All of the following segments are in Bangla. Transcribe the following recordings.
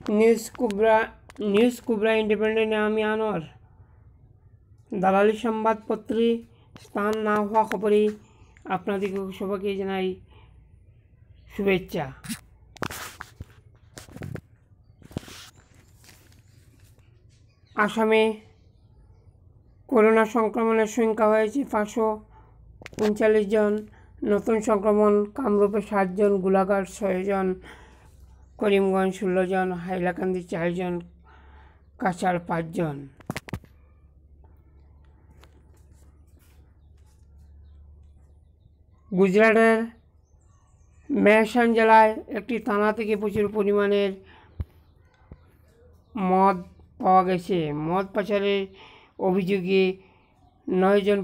নিউজ কুবরা ইন্ডিপেন্ডেন্টে আমি আনোয়ার। দালালি সংবাদপত্রে স্থান না হওয়া খবরে আপনাদের সবাইকে জানাই শুভেচ্ছা। আসামে করোনা সংক্রমণের সংখ্যা হয়েছে 539 জন। নতুন সংক্রমণ কামরূপে 7 জন, গোলাঘাট 6 জন, করিমগঞ্জ 16 জন, হাইলাকান্দি 4 জন, কাছাড় 5 জন। গুজরাটের মেহসান জেলায় একটি থানা থেকে প্রচুর পরিমাণের মদ পাওয়া গেছে। মদ পাচারের অভিযোগে 9 জন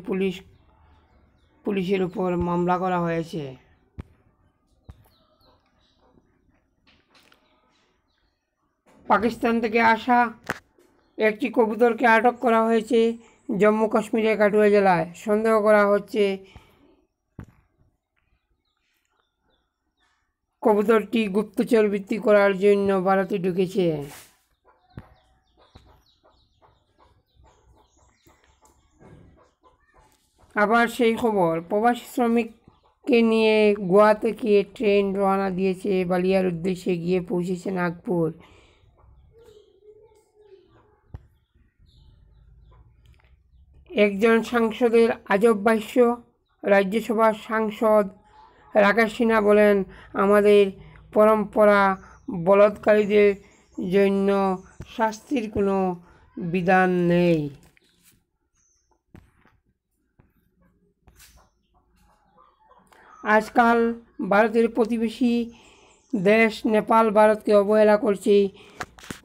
পুলিশের উপর মামলা করা হয়েছে। পাকিস্তান থেকে আসা একটি কবুতরকে আটক করা হয়েছে জম্মু কাশ্মীরের কাঠুয়া জেলায়। সন্দেহ করা হচ্ছে কবুতরটি গুপ্তচর বৃত্তি করার জন্য ভারতে ঢুকেছে। আবার সেই খবর, প্রবাসী শ্রমিককে নিয়ে গোয়া থেকে ট্রেন রওনা দিয়েছে বালিয়ার উদ্দেশ্যে, গিয়ে পৌঁছেছে নাগপুর। একজন সাংসদের আজব ভাষ্য। রাজ্যসভার সাংসদ রাকেশ সিনহা বলেন, আমাদের পরম্পরা বলৎকারীদের জন্য শাস্তির কোনো বিধান নেই। আজকাল ভারতের প্রতিবেশী দেশ নেপাল ভারতকে অবহেলা করছে।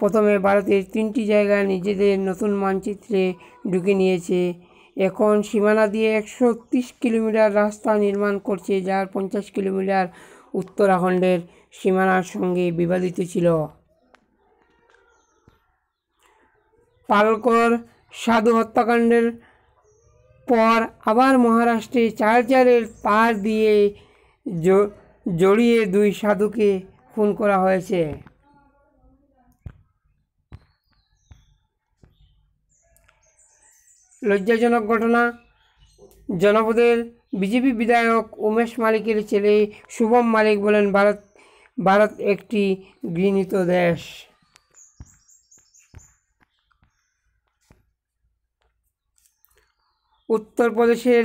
প্রথমে ভারতের 3টি জায়গায় নিজেদের নতুন মানচিত্রে ঢুকে নিয়েছে। এখন সীমানা দিয়ে 130 কিলোমিটার রাস্তা নির্মাণ করছে, যার 50 কিলোমিটার উত্তরাখণ্ডের সীমানার সঙ্গে বিবাদিত ছিল। পালকর সাধু হত্যাকাণ্ডের পর আবার মহারাষ্ট্রে চার্জারের তার দিয়ে জড়িয়ে 2 সাধুকে খুন করা হয়েছে। লজ্জাজনক ঘটনা। জনপদের বিজেপি বিধায়ক উমেশ মালিকের ছেলে শুভম মালিক বলেন, ভারত একটি ঘৃণিত দেশ। উত্তরপ্রদেশের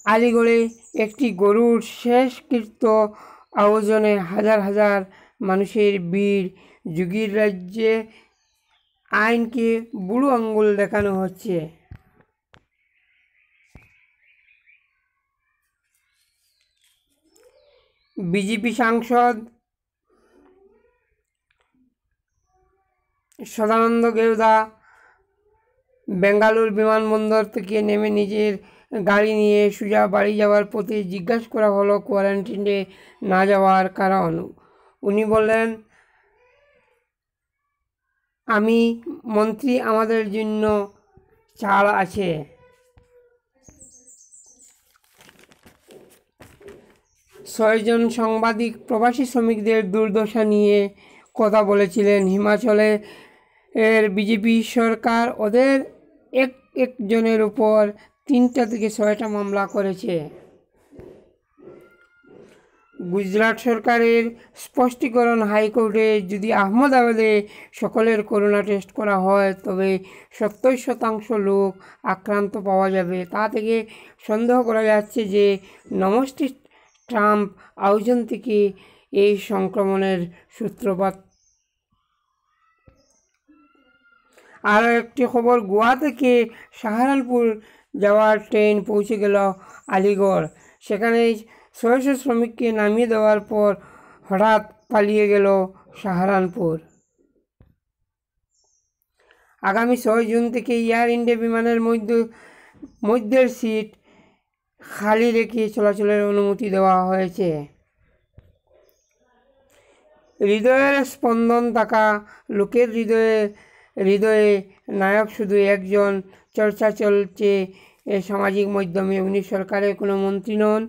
আলিগড়ে একটি গরুর শেষকৃত্য আয়োজনে হাজার হাজার মানুষের ভিড়। যোগীর রাজ্যে আইনকে বুড়ো আঙ্গুল দেখানো হচ্ছে। বিজেপি সাংসদ সদানন্দ গৌড়া বেঙ্গালুরু বিমানবন্দর থেকে নেমে নিজের গাড়ি নিয়ে সোজা বাড়ি যাওয়ার পথে জিজ্ঞাসা করা হলো কোয়ারেন্টাইনে না যাওয়ার কারণ। উনি বললেন, আমি মন্ত্রী, আমাদের জন্য ছাড় আছে। ছয়জন সাংবাদিক প্রবাসী শ্রমিকদের দুর্দশা নিয়ে কথা বলেছিলেন। হিমাচলে বিজেপি সরকার ওদের একজনের উপর 3টা থেকে 6টা মামলা করেছে। গুজরাট সরকারের স্পষ্টীকরণ, হাইকোর্টে যদি আহমেদাবাদে সকলের করোনা টেস্ট করা হয় তবে 70% লোক আক্রান্ত পাওয়া যাবে। তা থেকে সন্দেহ করা যাচ্ছে যে নমস্তে ট্রাম্প আয়োজন থেকে এই সংক্রমণের সূত্রপাত। আরও একটি খবর, গোয়া থেকে সাহারানপুর যাওয়ার ট্রেন পৌঁছে গেল আলিগড়। সেখানে 600 শ্রমিককে নামিয়ে দেওয়ার পর হঠাৎ পালিয়ে গেল সাহারানপুর। আগামী 6 জুন থেকে এয়ার ইন্ডিয়া বিমানের মধ্যের সিট খালি রেখে চলাচলের অনুমতি দেওয়া হয়েছে। হৃদয়ের স্পন্দন থাকা লোকের হৃদয়ে নায়ক শুধু একজন। চর্চা চলছে সামাজিক মাধ্যমে। উনি সরকারের কোনো মন্ত্রী নন,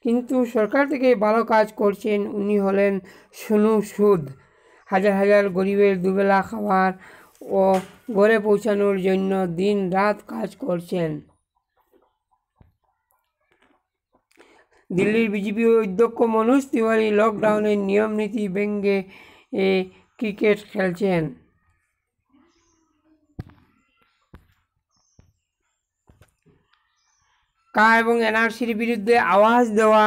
কিন্তু সরকার থেকে ভালো কাজ করছেন। উনি হলেন সোনু সুদ। হাজার হাজার গরিবের দুবেলা খাবার ও ঘরে পৌঁছানোর জন্য দিন রাত কাজ করছেন। দিল্লির বিজেপি অধ্যক্ষ মনোজ তিওয়ারি লকডাউনের নিয়ম নীতি ভেঙে ক্রিকেট খেলছেন। কা এবং এনআরসির বিরুদ্ধে আওয়াজ দেওয়া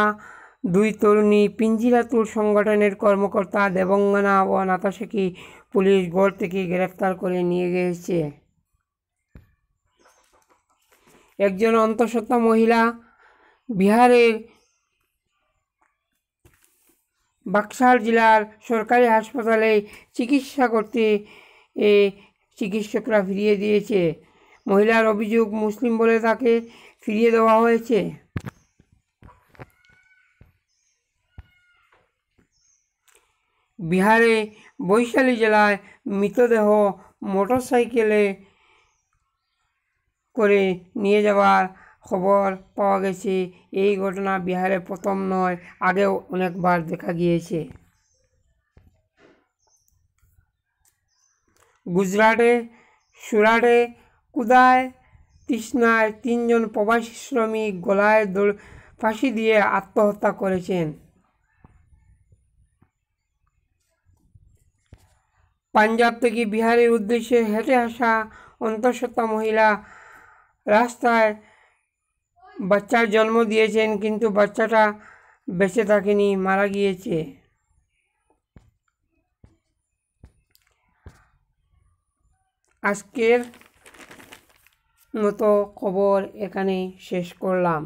দুই তরুণী পিঞ্জিরাতুর সংগঠনের কর্মকর্তা দেবঙ্গনা ও নাতাশাকে পুলিশ গড় থেকে গ্রেফতার করে নিয়ে গেছে। একজন অন্তঃসত্ত্বা মহিলা বিহারের বাক্সার জেলার সরকারি হাসপাতালে চিকিৎসা করতে চিকিৎসকরা ফিরিয়ে দিয়েছে। মহিলার অভিযোগ, মুসলিম বলে তাকে ফিরিয়ে দেওয়া হয়েছে। বিহারে বৈশালী জেলায় মৃতদেহ মোটরসাইকেলে করে নিয়ে যাওয়ার খবর পাওয়া গেছে। এই ঘটনা বিহারে প্রথম নয়, আগেও অনেকবার দেখা গিয়েছে। গুজরাটে সুরাটে কুদায় তৃষ্ণায় 3 জন প্রবাসী শ্রমিক গলায় ফাঁসি দিয়ে আত্মহত্যা করেছেন। পাঞ্জাব থেকে বিহারের উদ্দেশ্যে হেঁটে আসা অন্তঃসত্ত্বা মহিলা রাস্তায় বাচ্চার জন্ম দিয়েছেন, কিন্তু বাচ্চাটা বেঁচে থাকেনি, মারা গিয়েছে। আজকের মতো খবর এখানেই শেষ করলাম।